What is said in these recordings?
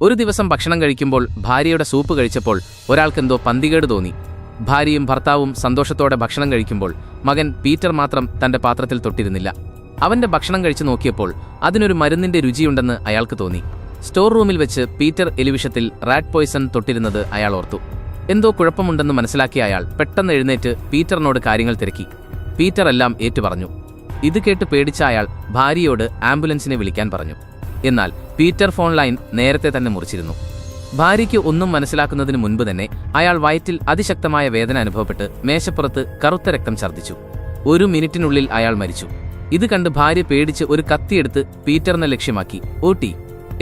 ഒരു ദിവസം ഭക്ഷണം കഴിക്കുമ്പോൾ ഭാര്യയുടെ സൂപ്പ് കഴിച്ചപ്പോൾ ഒരാൾക്കെന്തോ പന്തികേട് തോന്നി. ഭാര്യയും ഭർത്താവും സന്തോഷത്തോടെ ഭക്ഷണം കഴിക്കുമ്പോൾ മകൻ പീറ്റർ മാത്രം തന്റെ പാത്രത്തിൽ തൊട്ടിരുന്നില്ല. അവന്റെ ഭക്ഷണം കഴിച്ചു നോക്കിയപ്പോൾ അതിനൊരു മരുന്നിന്റെ രുചിയുണ്ടെന്ന് അയാൾക്ക് തോന്നി. സ്റ്റോർ റൂമിൽ വെച്ച് പീറ്റർ എലിവിഷത്തിൽ റാറ്റ് പോയ്സൺ തൊട്ടിരുന്നത് അയാൾ ഓർത്തു. എന്തോ കുഴപ്പമുണ്ടെന്ന് മനസ്സിലാക്കിയ അയാൾ പെട്ടെന്ന് എഴുന്നേറ്റ് പീറ്ററിനോട് കാര്യങ്ങൾ തിരക്കി. പീറ്റർ എല്ലാം ഏറ്റുപറഞ്ഞു. ഇത് കേട്ട് പേടിച്ച അയാൾ ഭാര്യയോട് ആംബുലൻസിനെ വിളിക്കാൻ പറഞ്ഞു. എന്നാൽ പീറ്റർ ഫോൺ ലൈൻ നേരത്തെ തന്നെ മുറിച്ചിരുന്നു. ഭാര്യയ്ക്ക് ഒന്നും മനസ്സിലാക്കുന്നതിന് മുൻപ് തന്നെ അയാൾ വയറ്റിൽ അതിശക്തമായ വേദന അനുഭവപ്പെട്ട് മേശപ്പുറത്ത് കറുത്ത രക്തം ഛർദ്ദിച്ചു. 1 മിനിറ്റിനുള്ളിൽ അയാൾ മരിച്ചു. ഇത് കണ്ട് ഭാര്യ പേടിച്ച് ഒരു കത്തിയെടുത്ത് പീറ്ററിനെ ലക്ഷ്യമാക്കി ഓട്ടി.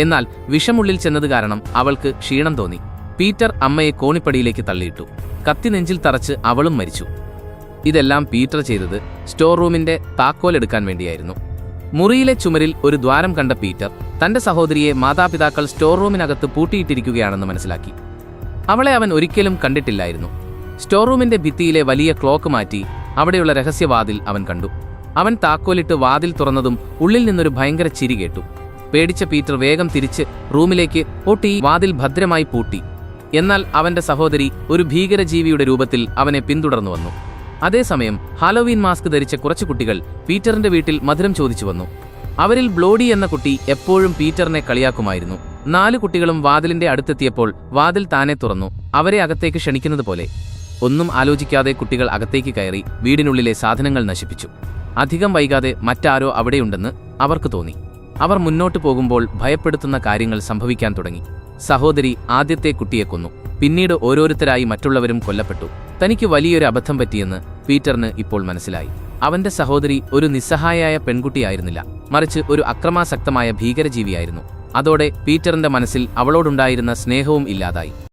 എന്നാൽ വിഷമുള്ളിൽ ചെന്നത് കാരണം അവൾക്ക് ക്ഷീണം തോന്നി. പീറ്റർ അമ്മയെ കോണിപ്പടിയിലേക്ക് തള്ളിയിട്ടു. കത്തി നെഞ്ചിൽ തറച്ച് അവളും മരിച്ചു. ഇതെല്ലാം പീറ്റർ ചെയ്തത് സ്റ്റോർ റൂമിന്റെ താക്കോലെടുക്കാൻ വേണ്ടിയായിരുന്നു. മുറിയിലെ ചുമരിൽ ഒരു ദ്വാരം കണ്ട പീറ്റർ തന്റെ സഹോദരിയെ മാതാപിതാക്കൾ സ്റ്റോർ റൂമിനകത്ത് പൂട്ടിയിട്ടിരിക്കുകയാണെന്ന് മനസ്സിലാക്കി. അവളെ അവൻ ഒരിക്കലും കണ്ടിട്ടില്ലായിരുന്നു. സ്റ്റോർ റൂമിന്റെ ഭിത്തിയിലെ വലിയ ക്ലോക്ക് മാറ്റി അവിടെയുള്ള രഹസ്യവാതിൽ അവൻ കണ്ടു. അവൻ താക്കോലിട്ട് വാതിൽ തുറന്നതും ഉള്ളിൽ നിന്നൊരു ഭയങ്കര ചിരി കേട്ടു. പേടിച്ച പീറ്റർ വേഗം തിരിച്ച് റൂമിലേക്ക് ഓട്ടി വാതിൽ ഭദ്രമായി പൂട്ടി. എന്നാൽ അവന്റെ സഹോദരി ഒരു ഭീകരജീവിയുടെ രൂപത്തിൽ അവനെ പിന്തുടർന്നു വന്നു. അതേസമയം ഹാലോവീൻ മാസ്ക് ധരിച്ച കുറച്ചു കുട്ടികൾ പീറ്ററിന്റെ വീട്ടിൽ മധുരം ചോദിച്ചു വന്നു. അവരിൽ ബ്ലോഡി എന്ന കുട്ടി എപ്പോഴും പീറ്ററിനെ കളിയാക്കുമായിരുന്നു. 4 കുട്ടികളും വാതിലിന്റെ അടുത്തെത്തിയപ്പോൾ വാതിൽ താനെ തുറന്നു, അവരെ അകത്തേക്ക് ക്ഷണിക്കുന്നത് പോലെ. ഒന്നും ആലോചിക്കാതെ കുട്ടികൾ അകത്തേക്ക് കയറി വീടിനുള്ളിലെ സാധനങ്ങൾ നശിപ്പിച്ചു. അധികം വൈകാതെ മറ്റാരോ അവിടെയുണ്ടെന്ന് അവർക്ക് തോന്നി. അവർ മുന്നോട്ടു പോകുമ്പോൾ ഭയപ്പെടുത്തുന്ന കാര്യങ്ങൾ സംഭവിക്കാൻ തുടങ്ങി. സഹോദരി ആദ്യത്തെ കുട്ടിയെ കൊന്നു. പിന്നീട് ഓരോരുത്തരായി മറ്റുള്ളവരും കൊല്ലപ്പെട്ടു. തനിക്ക് വലിയൊരു അബദ്ധം പറ്റിയെന്ന് പീറ്ററിന് ഇപ്പോൾ മനസ്സിലായി. അവന്റെ സഹോദരി ഒരു നിസ്സഹായായ പെൺകുട്ടിയായിരുന്നില്ല, മറിച്ച് ഒരു അക്രമാസക്തമായ ഭീകരജീവിയായിരുന്നു. അതോടെ പീറ്ററിന്റെ മനസ്സിൽ അവളോടുണ്ടായിരുന്ന സ്നേഹവും ഇല്ലാതായി.